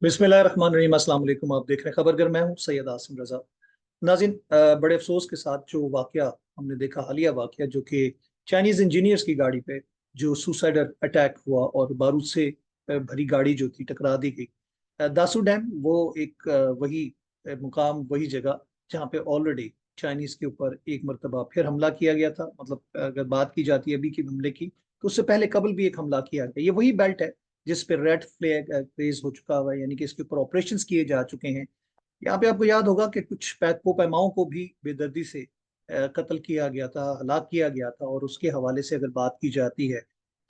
बिस्मिल्लाहिर्रहमानिर्रहीम। अस्सलाम वालेकुम। आप देख रहे हैं खबर घर। मैं हूं सैयद आसिम रजा। नाज़रीन, बड़े अफसोस के साथ जो वाकया हमने देखा, हालिया वाकया जो कि चाइनीज इंजीनियर्स की गाड़ी पे जो सुसाइडर अटैक हुआ और बारूद से भरी गाड़ी जो थी टकरा दी गई। दासू डैम वो एक वही मुकाम, वही जगह जहाँ पे ऑलरेडी चाइनीज के ऊपर एक मरतबा फिर हमला किया गया था। मतलब अगर बात की जाती है अभी के हमले की, तो उससे पहले कबल भी एक हमला किया गया। ये वही बेल्ट है जिस पे रेड फ्लैग रेज हो चुका हुआ है, यानी कि इसके ऊपर ऑपरेशंस किए जा चुके हैं। यहाँ पे आपको याद होगा कि कुछ पैको पैमाओं को भी बेदर्दी से कत्ल किया गया था, हलाक किया गया था। और उसके हवाले से अगर बात की जाती है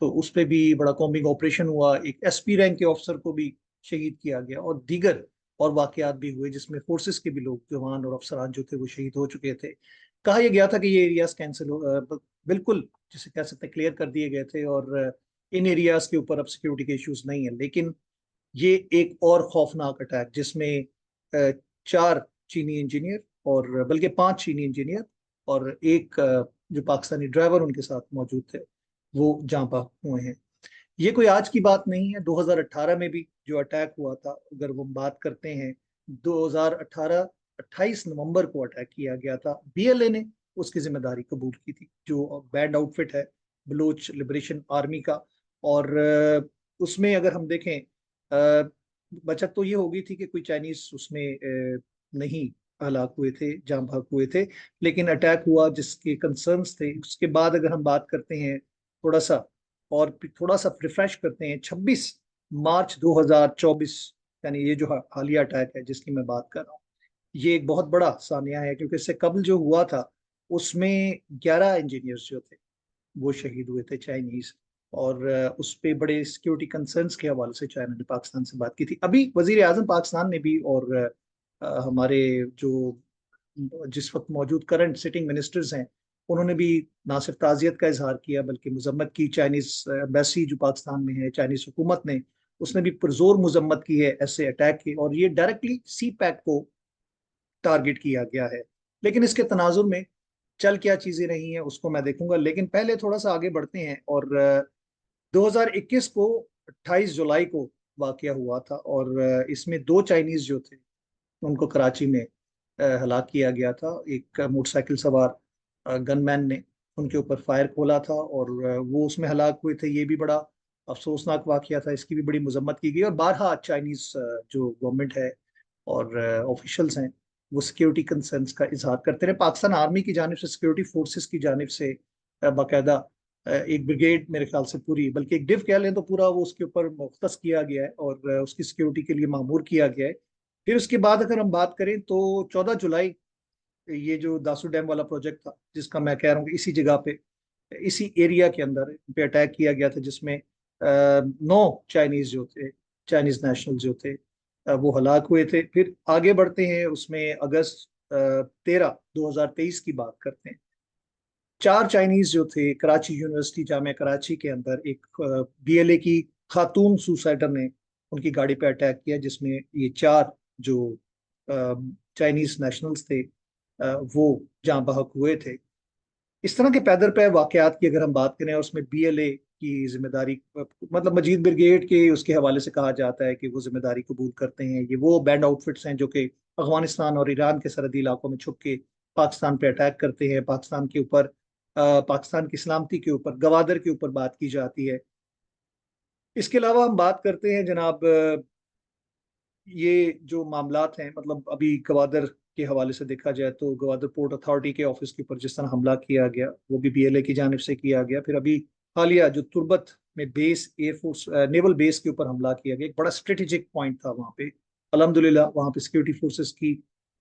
तो उस पे भी बड़ा कॉम्बिंग ऑपरेशन हुआ। एक एसपी रैंक के ऑफिसर को भी शहीद किया गया और दीगर और वाकयात भी हुए जिसमें फोर्सेस के भी लोग, जवान और अफसरान जो थे वो शहीद हो चुके थे। कहा यह गया था कि ये एरियाज कैंसिल हो बिल्कुल जिसे कह सकते हैं क्लियर कर दिए गए थे, और इन एरियाज के ऊपर अब सिक्योरिटी के इश्यूज नहीं है। लेकिन ये एक और खौफनाक अटैक जिसमें चार चीनी इंजीनियर, और बल्कि पांच चीनी इंजीनियर और एक जो पाकिस्तानी ड्राइवर उनके साथ मौजूद थे, वो जाँ बहक हुए हैं। ये कोई आज की बात नहीं है। 2018 में भी जो अटैक हुआ था, अगर वो हम बात करते हैं, 2018 28 नवंबर को अटैक किया गया था। बीएलए ने उसकी जिम्मेदारी कबूल की थी, जो बैंड आउटफिट है बलूच लिबरेशन आर्मी का। और उसमें अगर हम देखें, बचत तो ये हो गई थी कि कोई चाइनीज उसमें नहीं हलाक हुए थे, जाँ बहक हुए थे। लेकिन अटैक हुआ जिसके कंसर्न्स थे। उसके बाद अगर हम बात करते हैं थोड़ा सा, और फिर थोड़ा सा रिफ्रेश करते हैं, 26 मार्च 2024, यानी ये जो हालिया अटैक है जिसकी मैं बात कर रहा हूँ, ये एक बहुत बड़ा सानिया है। क्योंकि इससे कबल जो हुआ था उसमें 11 इंजीनियर्स जो थे वो शहीद हुए थे चाइनीज। और उस पे बड़े सिक्योरिटी कंसर्न्स के हवाले से चाइना ने पाकिस्तान से बात की थी। अभी वजीर आजम पाकिस्तान ने भी, और हमारे जो जिस वक्त मौजूद करंट सिटिंग मिनिस्टर्स हैं, उन्होंने भी ना सिर्फ ताज़ियत का इजहार किया बल्कि मजम्मत की। चाइनीज एम्बेसी जो पाकिस्तान में है, चाइनीज हुकूमत ने, उसने भी पुरजोर मजम्मत की है ऐसे अटैक की। और ये डायरेक्टली सी पैक को टारगेट किया गया है। लेकिन इसके तनाजुर में चल क्या चीजें रही हैं उसको मैं देखूंगा। लेकिन पहले थोड़ा सा आगे बढ़ते हैं। और 2021 को 28 जुलाई को वाकया हुआ था। और इसमें दो चाइनीज जो थे उनको कराची में हलाक किया गया था। एक मोटरसाइकिल सवार गनमैन ने उनके ऊपर फायर खोला था और वो उसमें हलाक हुए थे। ये भी बड़ा अफसोसनाक वाकया था, इसकी भी बड़ी मजम्मत की गई। और बारहा चाइनीज जो गवर्नमेंट है और ऑफिशियल्स हैं, वो सिक्योरिटी कंसर्न्स का इजहार करते रहे। पाकिस्तान आर्मी की जानिब से, सिक्योरिटी फोर्सेस की जानिब से बाकायदा एक ब्रिगेड, मेरे ख्याल से पूरी, बल्कि एक डिव कह लें तो पूरा, वो उसके ऊपर मुख्तस किया गया है और उसकी सिक्योरिटी के लिए मामूर किया गया है। फिर उसके बाद अगर हम बात करें तो 14 जुलाई, ये जो दासू डैम वाला प्रोजेक्ट था जिसका मैं कह रहा हूँ कि इसी जगह पे, इसी एरिया के अंदर पे अटैक किया गया था, जिसमें 9 चाइनीज जो थे, चाइनीज नेशनल जो थे, वो हलाक हुए थे। फिर आगे बढ़ते हैं, उसमें अगस्त 13 2023 की बात करते हैं। चार चाइनीज जो थे, कराची यूनिवर्सिटी जामिया कराची के अंदर एक बीएलए की खातून सुसाइडर ने उनकी गाड़ी पे अटैक किया, जिसमें ये चार जो चाइनीज नेशनल्स थे वो जाँ बहक हुए थे। इस तरह के पैदर पै वाकयात की अगर हम बात करें, और उसमें बीएलए की जिम्मेदारी, मतलब मजीद ब्रिगेड के उसके हवाले से कहा जाता है कि वो जिम्मेदारी कबूल करते हैं। ये वो बैंड आउटफिट्स हैं जो कि अफगानिस्तान और ईरान के सरहदी इलाकों में छुप के पाकिस्तान पे अटैक करते हैं। पाकिस्तान के ऊपर, पाकिस्तान की सलामती के ऊपर, गवादर के ऊपर बात की जाती है। इसके अलावा हम बात करते हैं जनाब, ये जो मामलात हैं, मतलब अभी गवादर के हवाले से देखा जाए तो गवादर पोर्ट अथॉरिटी के ऑफिस के ऊपर जिस तरह हमला किया गया, वो भी बीएलए की जानिब से किया गया। फिर अभी हालिया जो तुर्बत में बेस, एयरफोर्स नेवल बेस के ऊपर हमला किया गया, एक बड़ा स्ट्रेटेजिक पॉइंट था वहाँ पे। अल्हम्दुलिल्लाह वहाँ पे सिक्योरिटी फोर्सेस की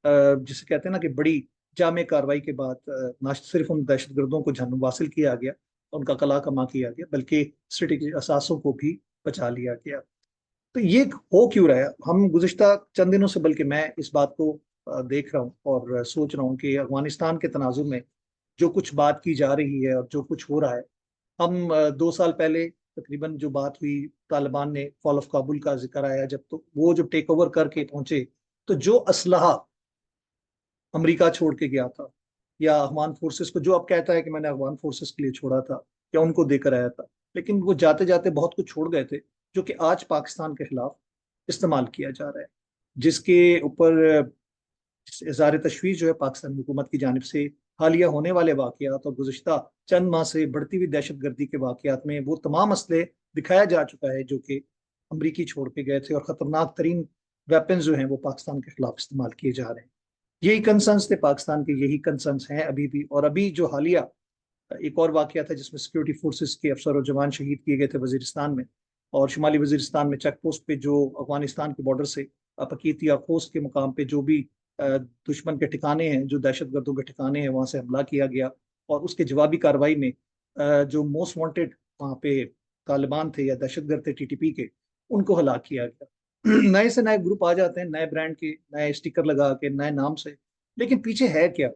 जिसे कहते हैं ना कि बड़ी जामे कार्रवाई के बाद ना सिर्फ उन दहशतगर्दों को जन्म हासिल किया गया, उनका कला कमा किया गया, बल्कि स्ट्रेटेजिक असासों को भी बचा लिया गया। तो ये हो क्यों रहा है? हम गुज़िश्ता चंद दिनों से, बल्कि मैं इस बात को देख रहा हूँ और सोच रहा हूँ कि अफगानिस्तान के तनाजुर में जो कुछ बात की जा रही है और जो कुछ हो रहा है। हम 2 साल पहले तकरीबन जो बात हुई, तालिबान ने फॉल ऑफ काबुल का जिक्र आया जब, तो वो जब टेक ओवर करके पहुंचे, तो जो असलहा अमेरिका छोड़ के गया था, या अफगान फोर्सेस को, जो अब कहता है कि मैंने अफगान फोर्सेस के लिए छोड़ा था या उनको देकर आया था, लेकिन वो जाते जाते बहुत कुछ छोड़ गए थे जो कि आज पाकिस्तान के खिलाफ इस्तेमाल किया जा रहा है, जिसके ऊपर इज़हार तशवीश जो है पाकिस्तान हुकूमत की जानिब से हालिया होने वाले वाक़यात और गुज़श्ता चंद माह से बढ़ती हुई दहशत गर्दी के वाक़यात में वो तमाम असले दिखाया जा चुका है जो कि अमरीकी छोड़ के गए थे, और ख़तरनाक तरीन वेपन जो हैं वो पाकिस्तान के खिलाफ इस्तेमाल किए जा रहे हैं। यही कंसर्न्स थे पाकिस्तान के, यही कंसर्न्स हैं अभी भी। और अभी जो हालिया एक और वाक़या था जिसमें सिक्योरिटी फोर्सेस के अफसर और जवान शहीद किए गए थे वजीरिस्तान में, और शुमाली वजीरिस्तान में चेक पोस्ट पे जो अफगानिस्तान के बॉर्डर से पकीतिया खोस्त के मुकाम पे जो भी दुश्मन के ठिकाने हैं, जो दहशत गर्दों के ठिकाने हैं, वहां से हमला किया गया। और उसके जवाबी कार्रवाई में जो मोस्ट वांटेड वहाँ पे तालिबान थे या दहशतगर्द थे टीटीपी के, उनको हलाक किया गया। नए से नए ग्रुप आ जाते हैं, नए ब्रांड के, नए स्टिकर लगा के, नए नाम से, लेकिन पीछे है क्या?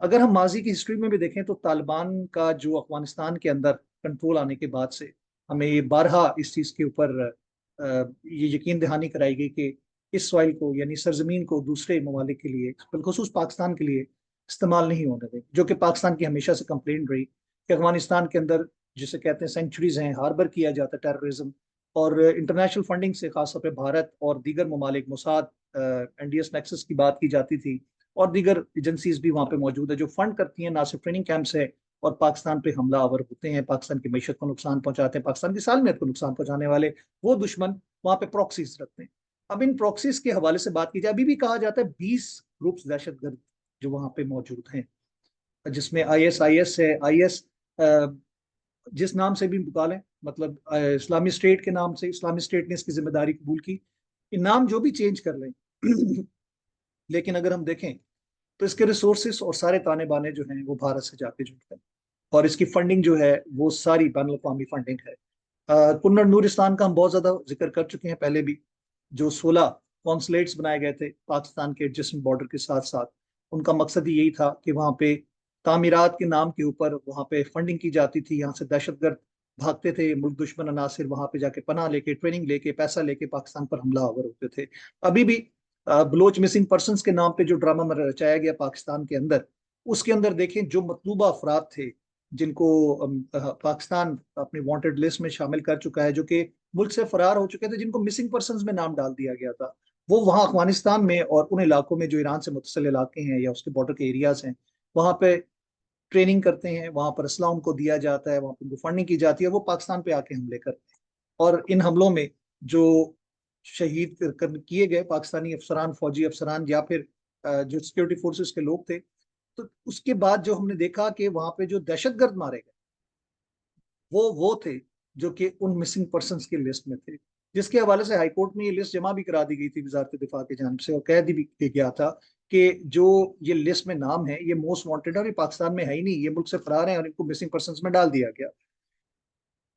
अगर हम माजी की हिस्ट्री में भी देखें तो तालिबान का जो अफगानिस्तान के अंदर कंट्रोल आने के बाद से हमें ये बारहा इस चीज़ के ऊपर ये यकीन दहानी कराई गई कि इस सॉइल को, यानी सरजमीन को, दूसरे ममालिक के लिए, बिलखसूस पाकिस्तान के लिए इस्तेमाल नहीं होने दें, जो कि पाकिस्तान की हमेशा से कंप्लेंट रही कि अफगानिस्तान के अंदर जिसे कहते हैं सेंचुरीज हैं, हार्बर किया जाता है टेररिज्म। और इंटरनेशनल फंडिंग से खासतौर पर भारत और दीगर ममालिक, मोसाद, एनडीएस नेक्सस की बात की जाती थी, और दीगर एजेंसीज भी वहाँ पे मौजूद है जो फंड करती हैं, ना सिर्फ ट्रेनिंग कैंप्स है, और पाकिस्तान पे हमला आवर होते हैं, पाकिस्तान की मैशत को नुकसान पहुंचाते हैं, पाकिस्तान की सालमियत को नुकसान पहुंचाने वाले वो दुश्मन वहाँ पे प्रॉक्सीज रखते हैं। अब इन प्रॉक्सीज के हवाले से बात की जाए, अभी भी कहा जाता है 20 ग्रुप्स दहशतगर्द जो वहाँ पे मौजूद हैं, जिसमें ISIS है, IS जिस नाम से भी पुकारें, मतलब इस्लामी स्टेट के नाम से, इस्लामी स्टेट ने इसकी जिम्मेदारी कबूल की, ये नाम जो भी चेंज कर लें। लेकिन अगर हम देखें तो इसके रिसोर्सेस और सारे ताने बाने जो हैं वो भारत से जाके जुड़ते हैं, और इसकी फंडिंग जो है वो सारी बैन अवी फंडिंग है। कुन्नड़ नूरिस्तान का हम बहुत ज्यादा जिक्र कर चुके हैं पहले भी, जो 16 कॉन्सुलेट्स बनाए गए थे पाकिस्तान के एडजस्टेंट बॉर्डर के साथ साथ, उनका मकसद ही यही था कि वहाँ पे तामीरात के नाम के ऊपर वहाँ पे फंडिंग की जाती थी, यहाँ से दहशतगर्द भागते थे, मुल्क दुश्मन अनासिर वहाँ पे जाके पनाह लेके, ट्रेनिंग लेके, पैसा लेके पाकिस्तान पर हमला आवर होते थे। अभी भी बलोच मिसिंग पर्सन के नाम पे जो ड्रामा रचाया गया पाकिस्तान के अंदर, उसके अंदर देखें जो मतलूबा अफराद थे जिनको पाकिस्तान अपनी वांटेड लिस्ट में शामिल कर चुका है, जो कि मुल्क से फरार हो चुके थे, जिनको मिसिंग पर्सन में नाम डाल दिया गया था, वो वहाँ अफगानिस्तान में और उन इलाकों में जो ईरान से मुतसिल इलाके हैं या उसके बॉर्डर के एरियाज हैं, वहाँ पे ट्रेनिंग करते हैं, वहाँ पर असला उनको दिया जाता है, वहाँ पर फंडिंग की जाती है, वो पाकिस्तान पे आके हमले करते हैं। और इन हमलों में जो शहीद किए गए पाकिस्तानी अफसरान, फौजी अफसरान, या फिर जो सिक्योरिटी फोर्सेस के लोग थे, तो उसके बाद जो हमने देखा कि वहां पे जो दहशतगर्द मारे गए वो थे जो कि उन मिसिंग पर्सन की लिस्ट में थे, जिसके हवाले से हाईकोर्ट में ये लिस्ट जमा भी करा दी गई थी वजारत दिफा की जानिब से, और कह दी भी गया था कि जो ये लिस्ट में नाम है ये मोस्ट वांटेड है, और ये पाकिस्तान में है ही नहीं, ये मुल्क से फरार हैं, और इनको मिसिंग पर्सन में डाल दिया गया।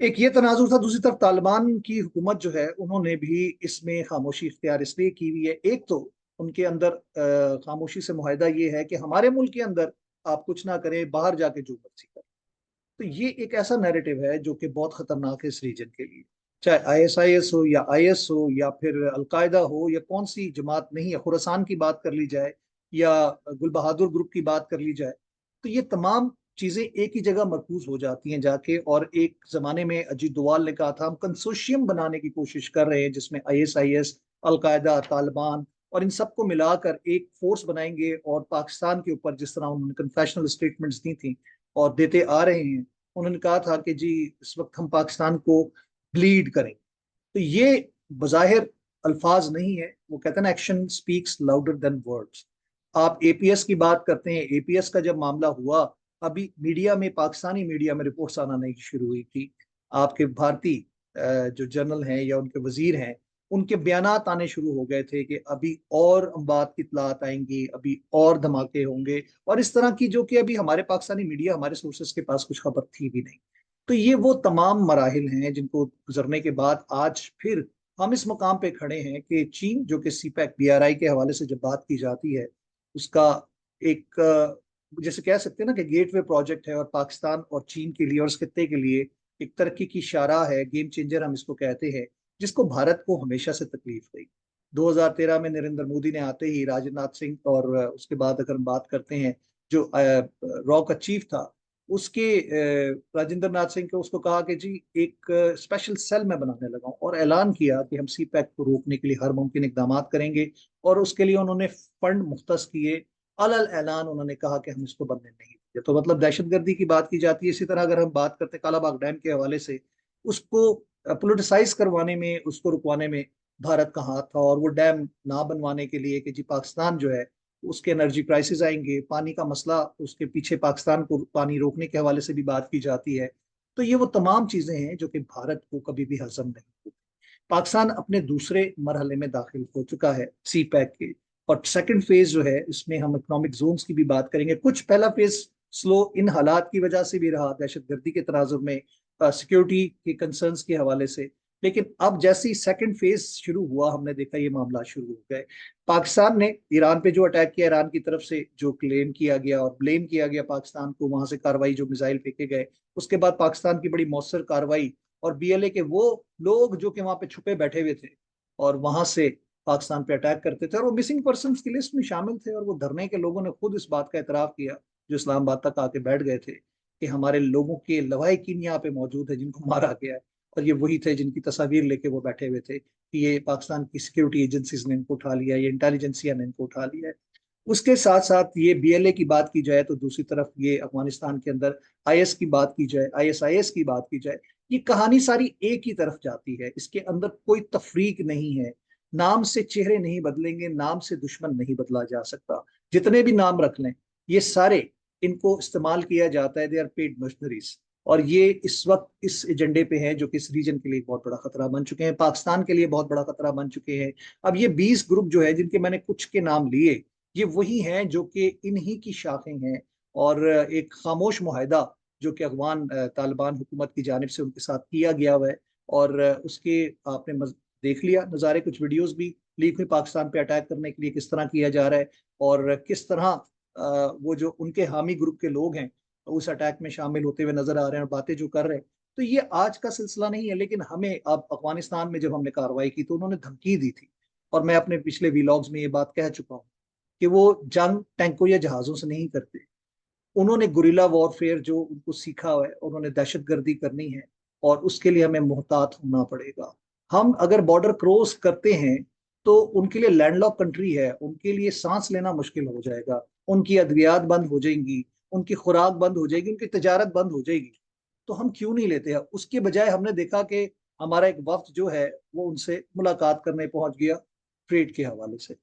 एक ये तनाजुर था। दूसरी तरफ तालिबान की हुकूमत जो है उन्होंने भी इसमें खामोशी इख्तियार इसलिए की हुई है। एक तो उनके अंदर खामोशी से मुआहदा ये है कि हमारे मुल्क के अंदर आप कुछ ना करें, बाहर जाके जो मर्जी करें। तो ये एक ऐसा नैरेटिव है जो कि बहुत खतरनाक है इस रीजन के लिए, चाहे ISIS हो या IS हो या फिर अलकायदा हो या कौन सी जमात नहीं है, खुरासान की बात कर ली जाए या गुल बहादुर ग्रुप की बात कर ली जाए, तो ये तमाम चीजें एक ही जगह मरकूज हो जाती हैं जाके। और एक जमाने में अजीत दोवाल ने कहा था हम कंसोशियम बनाने की कोशिश कर रहे हैं जिसमें ISIS, अलकायदा, तालिबान और इन सबको मिलाकर एक फोर्स बनाएंगे, और पाकिस्तान के ऊपर जिस तरह उन्होंने कन्फेशनल स्टेटमेंट्स दी थी और देते आ रहे हैं, उन्होंने कहा था कि जी इस वक्त हम पाकिस्तान को ब्लीड करें। तो ये बज़ाहिर अल्फाज नहीं है, वो कहते हैं ना, action speaks louder than words. आप APS की बात करते हैं, APS का जब मामला हुआ, अभी मीडिया में, पाकिस्तानी मीडिया में रिपोर्ट्स आना नहीं शुरू हुई थी, आपके भारतीय जो जनरल हैं या उनके वजीर हैं, उनके बयानात आने शुरू हो गए थे कि अभी और बात की इतलात आएंगी, अभी और धमाके होंगे, और इस तरह की, जो कि अभी हमारे पाकिस्तानी मीडिया, हमारे सोर्सेस के पास कुछ खबर थी भी नहीं। तो ये वो तमाम मराहिल हैं जिनको गुजरने के बाद आज फिर हम इस मकाम पे खड़े हैं कि चीन, जो कि CPEC BRI के हवाले से जब बात की जाती है, उसका एक जैसे कह सकते हैं ना कि गेटवे प्रोजेक्ट है, और पाकिस्तान और चीन के लिए और इस खत्ते के लिए एक तरक्की की शारा है, गेम चेंजर हम इसको कहते हैं, जिसको भारत को हमेशा से तकलीफ रही। 2013 में नरेंद्र मोदी ने आते ही राजनाथ सिंह, और उसके बाद अगर हम बात करते हैं जो रॉ का चीफ था, उसके राजेंद्र नाथ सिंह को उसको कहा कि जी एक स्पेशल सेल मैं बनाने लगा हूं, और ऐलान किया कि हम सी पैक को रोकने के लिए हर मुमकिन इकदाम करेंगे। और उसके लिए उन्होंने फंड मुख्तस किए। अलल ऐलान उन्होंने कहा कि हम इसको बनने नहीं देंगे। तो मतलब दहशतगर्दी की बात की जाती है। इसी तरह अगर हम बात करते हैं कालाबाग डैम के हवाले से, उसको पोलिटिसाइज करवाने में, उसको रुकवाने में भारत का हाथ था। और वो डैम ना बनवाने के लिए कि जी पाकिस्तान जो है उसके एनर्जी प्राइसेस आएंगे, पानी का मसला, उसके पीछे पाकिस्तान को पानी रोकने के हवाले से भी बात की जाती है। तो ये वो तमाम चीजें हैं जो कि भारत को कभी भी हजम नहीं होगी। पाकिस्तान अपने दूसरे मरहले में दाखिल हो चुका है सी पैक के। और सेकंड फेज जो है, इसमें हम इकोनॉमिक जोन्स की भी बात करेंगे। कुछ पहला फेज स्लो इन हालात की वजह से भी रहा, दहशतगर्दी के तनाजुर में, सिक्योरिटी के कंसर्न्स के हवाले से। लेकिन अब जैसे ही सेकंड फेज शुरू हुआ, हमने देखा ये मामला शुरू हो गए। पाकिस्तान ने ईरान पे जो अटैक किया, ईरान की तरफ से जो क्लेम किया गया और ब्लेम किया गया पाकिस्तान को, वहां से कार्रवाई, जो मिसाइल फेंके गए, उसके बाद पाकिस्तान की बड़ी मौसर कार्रवाई। और बीएलए के वो लोग जो कि वहां पे छुपे बैठे हुए थे और वहां से पाकिस्तान पे अटैक करते थे, और वो मिसिंग पर्सन की लिस्ट में शामिल थे। और वो धरने के लोगों ने खुद इस बात का एतराफ किया, जो इस्लामाबाद तक आके बैठ गए थे, कि हमारे लोगों के लवाहिकीन यहाँ पे मौजूद है जिनको मारा गया है। और ये वही थे जिनकी तस्वीर लेके वो बैठे हुए थे कि ये पाकिस्तान की सिक्योरिटी एजेंसीज ने इनको उठा लिया, ये इंटेलिजेंसिया ने इनको उठा लिया है। उसके साथ साथ ये बीएलए की बात की जाए, तो दूसरी तरफ ये अफगानिस्तान के अंदर आईएस की बात की जाए, आईएसआईएस की बात की जाए, ये कहानी सारी एक ही तरफ जाती है। इसके अंदर कोई तफरीक नहीं है। नाम से चेहरे नहीं बदलेंगे, नाम से दुश्मन नहीं बदला जा सकता। जितने भी नाम रख लें, ये सारे, इनको इस्तेमाल किया जाता है, दे आर पेड मशीनरीज। और ये इस वक्त इस एजेंडे पे हैं जो कि इस रीजन के लिए बहुत बड़ा खतरा बन चुके हैं, पाकिस्तान के लिए बहुत बड़ा खतरा बन चुके हैं। अब ये 20 ग्रुप जो है, जिनके मैंने कुछ के नाम लिए, ये वही हैं जो कि इन्हीं की शाखें हैं। और एक खामोश मुआहदा जो कि अफगान तालिबान हुकूमत की जानिब से उनके साथ किया गया हुआ है। और उसके आपने देख लिया नज़ारे, कुछ वीडियोस भी लीक हुई पाकिस्तान पे अटैक करने के लिए किस तरह किया जा रहा है, और किस तरह वो जो उनके हामी ग्रुप के लोग हैं उस अटैक में शामिल होते हुए नजर आ रहे हैं और बातें जो कर रहे हैं। तो ये आज का सिलसिला नहीं है, लेकिन हमें अब अफगानिस्तान में जब हमने कार्रवाई की तो उन्होंने धमकी दी थी। और मैं अपने पिछले वीलॉग्स में ये बात कह चुका हूँ कि वो जंग टैंकों या जहाजों से नहीं करते। उन्होंने गुरिल्ला वॉरफेयर जो उनको सीखा हुआ है, उन्होंने दहशतगर्दी करनी है, और उसके लिए हमें मुहतात होना पड़ेगा। हम अगर बॉर्डर क्रॉस करते हैं तो उनके लिए लैंडलॉक कंट्री है, उनके लिए सांस लेना मुश्किल हो जाएगा, उनकी अद्वियात बंद हो जाएंगी, उनकी खुराक बंद हो जाएगी, उनकी तजारत बंद हो जाएगी। तो हम क्यों नहीं लेते हैं? उसके बजाय हमने देखा कि हमारा एक वफ्द जो है वो उनसे मुलाकात करने पहुंच गया ट्रेड के हवाले से।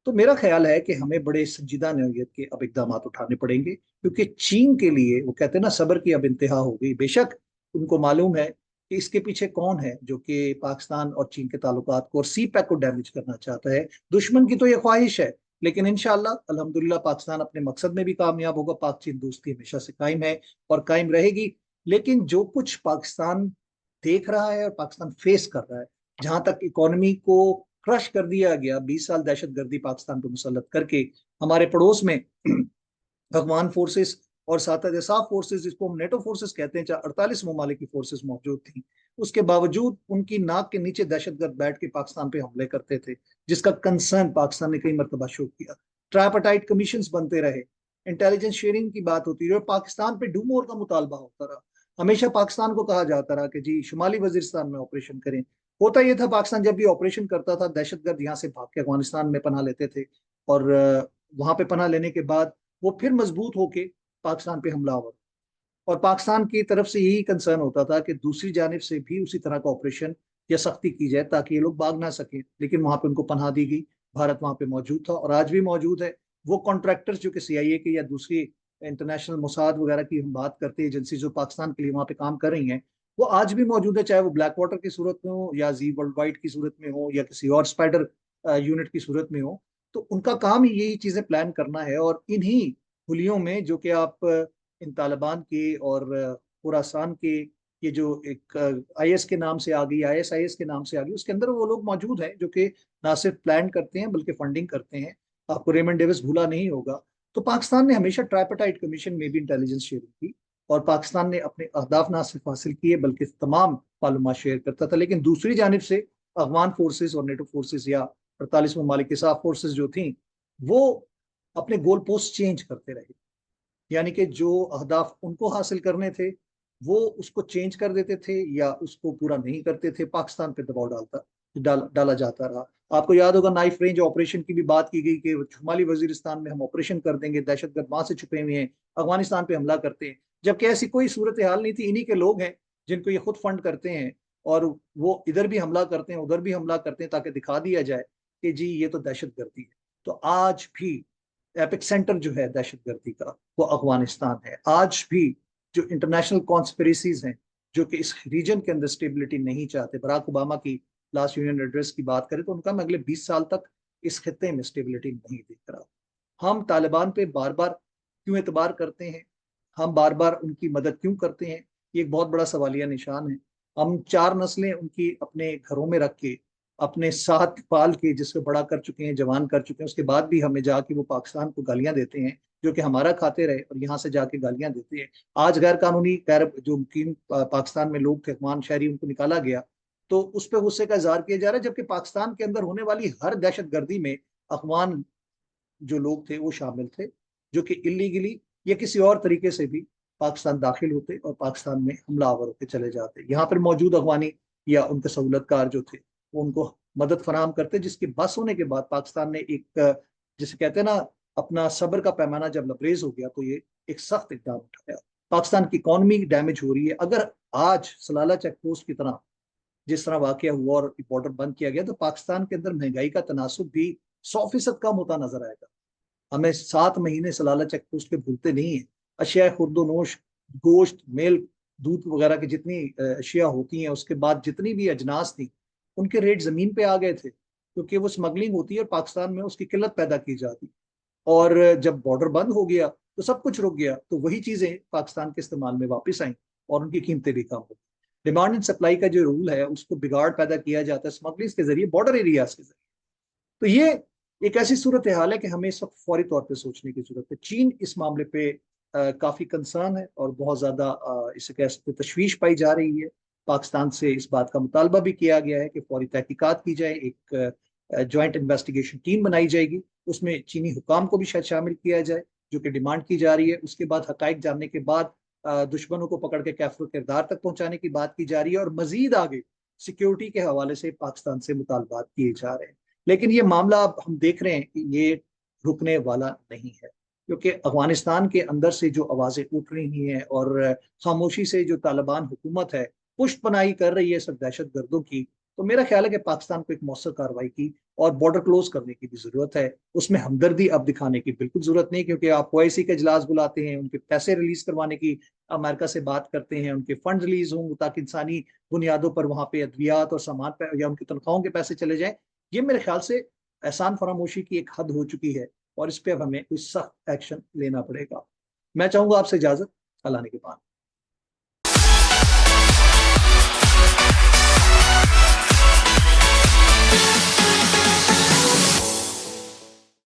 तो मेरा ख्याल है कि हमें बड़े संजीदा नौयत के अब इकदाम उठाने पड़ेंगे, क्योंकि चीन के लिए वो कहते हैं ना, सब्र की अब इंतहा हो गई। बेशक उनको मालूम है कि इसके पीछे कौन है जो कि पाकिस्तान और चीन के ताल्लुकात को और सी पैक को डैमेज करना चाहता है। दुश्मन की तो ये ख्वाहिश है, लेकिन इंशाल्लाह अल्हम्दुलिल्लाह पाकिस्तान अपने मकसद में भी कामयाब होगा। पाक चीन दोस्ती हमेशा से कायम है और कायम रहेगी। लेकिन जो कुछ पाकिस्तान देख रहा है और पाकिस्तान फेस कर रहा है, जहां तक इकोनॉमी को क्रश कर दिया गया, 20 साल दहशतगर्दी पाकिस्तान पर मुसल्लत करके, हमारे पड़ोस में अफगान फोर्सेस और साथ साफ फोर्सेस, जिसको हम नेटो फोर्सेस कहते हैं, चाहे 48 ममालिक की फोर्सेस मौजूद थी, उसके बावजूद उनकी नाक के नीचे दहशतगर्द बैठ के पाकिस्तान पे हमले करते थे, जिसका कंसर्न पाकिस्तान ने कई मरतबा शो किया। ट्राइपाटाइट कमीशन बनते रहे, इंटेलिजेंस शेयरिंग की बात होती रही, और पाकिस्तान पे डू मोर का मुतालबा होता रहा। हमेशा पाकिस्तान को कहा जाता रहा कि जी शुमाली वजीरिस्तान में ऑपरेशन करें। होता यह था, पाकिस्तान जब भी ऑपरेशन करता था, दहशतगर्द यहाँ से भाग के अफगानिस्तान में पनाह लेते थे, और वहां पे पनाह लेने के बाद वो फिर मजबूत होके पाकिस्तान पे हमलावर। और पाकिस्तान की तरफ से यही कंसर्न होता था कि दूसरी जानिब से भी उसी तरह का ऑपरेशन या सख्ती की जाए ताकि ये लोग भाग ना सकें। लेकिन वहां पे उनको पनाह दी गई, भारत वहां पे मौजूद था और आज भी मौजूद है। वो कॉन्ट्रैक्टर्स जो कि सीआईए के या दूसरी इंटरनेशनल मोसाद वगैरह की हम बात करते हैं, एजेंसी जो पाकिस्तान के लिए वहां पे काम कर रही हैं, वो आज भी मौजूद है, चाहे वो ब्लैक वाटर की सूरत में हो या जी वर्ल्ड वाइड की सूरत में हो या किसी और स्पाइडर यूनिट की सूरत में हो। तो उनका काम ही यही चीजें प्लान करना है। और इन्हीं हुलियों में जो कि आप इन तालिबान के और खुरासान के, ये जो एक आईएस के नाम से आ गई, आईएसआईएस के नाम से आ गई, उसके अंदर वो लोग मौजूद हैं जो कि ना सिर्फ प्लान करते हैं बल्कि फंडिंग करते हैं। आपको रेमंड डेविस भूला नहीं होगा। तो पाकिस्तान ने हमेशा ट्राइपाटाइट कमीशन में भी इंटेलिजेंस शेयरिंग की, और पाकिस्तान ने अपने अहदाफ ना सिर्फ हासिल किए बल्कि तमाम मालूमात शेयर करता था। लेकिन दूसरी जानब से अफगान फोर्सेस और नेटो फोर्सेस या 48 ममालिक के साफ फोर्सेस जो थी, वो अपने गोल पोस्ट चेंज करते रहे। यानी कि जो अहदाफ उनको हासिल करने थे वो उसको चेंज कर देते थे या उसको पूरा नहीं करते थे, पाकिस्तान पे दबाव डाला जाता रहा। आपको याद होगा नाइफ रेंज ऑपरेशन की भी बात की गई कि शुमाली वजीरिस्तान में हम ऑपरेशन कर देंगे, दहशतगर्द वहां से छुपे हुए हैं, अफगानिस्तान पे हमला करते हैं, जबकि ऐसी कोई सूरत हाल नहीं थी। इन्हीं के लोग हैं जिनको ये खुद फंड करते हैं और वो इधर भी हमला करते हैं उधर भी हमला करते हैं ताकि दिखा दिया जाए कि जी ये तो दहशतगर्दी है। तो आज भी एपिक सेंटर जो है दहशतगर्दी का वो अफगानिस्तान है। आज भी जो इंटरनेशनल कॉन्स्पिरेसीज हैं जो कि इस रीजन के अंदर स्टेबिलिटी नहीं चाहते, बराक ओबामा की लास्ट यूनियन एड्रेस की बात करें तो उनका मैं अगले 20 साल तक इस खत्ते में स्टेबिलिटी नहीं देख रहा। हम तालिबान पे बार बार क्यों एतबार करते हैं, हम बार बार उनकी मदद क्यों करते हैं, ये एक बहुत बड़ा सवालिया निशान है। हम 4 नस्लें उनकी अपने घरों में रख के अपने साथ पाल के जिसको बड़ा कर चुके हैं, जवान कर चुके हैं, उसके बाद भी हमें जाके वो पाकिस्तान को गालियां देते हैं जो कि हमारा खाते रहे और यहाँ से जाके गालियां देते हैं। आज गैर कानूनी गैर जो मुकीम पाकिस्तान में लोग थे अफगान शहरी उनको निकाला गया तो उस पर गुस्से का इजहार किया जा रहा है, जबकि पाकिस्तान के अंदर होने वाली हर दहशत गर्दी में अफगान जो लोग थे वो शामिल थे जो कि इलीगली या किसी और तरीके से भी पाकिस्तान दाखिल होते और पाकिस्तान में हमलावर होते चले जाते। यहाँ पर मौजूद अफगानी या उनके सहूलतकार जो थे वो उनको मदद फराहम करते, जिसके बस होने के बाद पाकिस्तान ने एक जिसे कहते हैं ना अपना सब्र का पैमाना जब लबरेज हो गया तो ये एक सख्त इकदाम उठाया। पाकिस्तान की इकॉनमी डैमेज हो रही है। अगर आज सलाला चेक पोस्ट की तरह जिस तरह वाकया हुआ और बॉर्डर बंद किया गया तो पाकिस्तान के अंदर महंगाई का तनासुब भी 100% कम होता नजर आएगा। हमें 7 महीने सलाला चेक पोस्ट के भूलते नहीं है। अशिया खुर्दोनोश, गोश्त, मिल्क, दूध वगैरह की जितनी अशिया होती हैं उसके बाद जितनी भी अजनास थी उनके रेट जमीन पे आ गए थे क्योंकि वो स्मगलिंग होती है और पाकिस्तान में उसकी किल्लत पैदा की जाती। और जब बॉर्डर बंद हो गया तो सब कुछ रुक गया, तो वही चीजें पाकिस्तान के इस्तेमाल में वापस आई और उनकी कीमतें भी कम हो गई। डिमांड एंड सप्लाई का जो रूल है उसको बिगाड़ पैदा किया जाता है स्मगलिंग के जरिए, बॉर्डर एरियाज के जरिए। तो ये एक ऐसी सूरत हाल है कि हमें इस वक्त फौरी तौर पे सोचने की जरूरत है। चीन इस मामले पे काफी कंसर्न है और बहुत ज्यादा इसे कह सकते तशवीश पाई जा रही है। पाकिस्तान से इस बात का मुतालबा भी किया गया है कि फौरी तहकीकात की जाए, एक ज्वाइंट इन्वेस्टिगेशन टीम बनाई जाएगी, उसमें चीनी हुकाम को भी शायद शामिल किया जाए जो कि डिमांड की जा रही है। उसके बाद हकाइक जानने के बाद दुश्मनों को पकड़ के कैफर किरदार तक पहुंचाने की बात की जा रही है और मजीद आगे सिक्योरिटी के हवाले से पाकिस्तान से मुतालबात किए जा रहे हैं। लेकिन ये मामला अब हम देख रहे हैं कि ये रुकने वाला नहीं है क्योंकि अफगानिस्तान के अंदर से जो आवाजें उठ रही हैं और खामोशी से जो तालिबान हुकूमत है पुष्ट पनाही कर रही है सब दहशत गर्दों की, तो मेरा ख्याल है कि पाकिस्तान को एक मौसर कार्रवाई की और बॉर्डर क्लोज करने की भी जरूरत है। उसमें हमदर्दी अब दिखाने की बिल्कुल जरूरत नहीं क्योंकि आप ओआईसी का इजलास बुलाते हैं, उनके पैसे रिलीज करवाने की अमेरिका से बात करते हैं, उनके फंड रिलीज हों ताकि इंसानी बुनियादों पर वहां पे अद्वियात और सामान या उनकी तनख्वाहों के पैसे चले जाएं। ये मेरे ख्याल से एहसान फरामोशी की एक हद हो चुकी है और इस पे अब हमें कोई सख्त एक्शन लेना पड़ेगा। मैं चाहूंगा आपसे इजाजत, अल्लाह ने के बाद।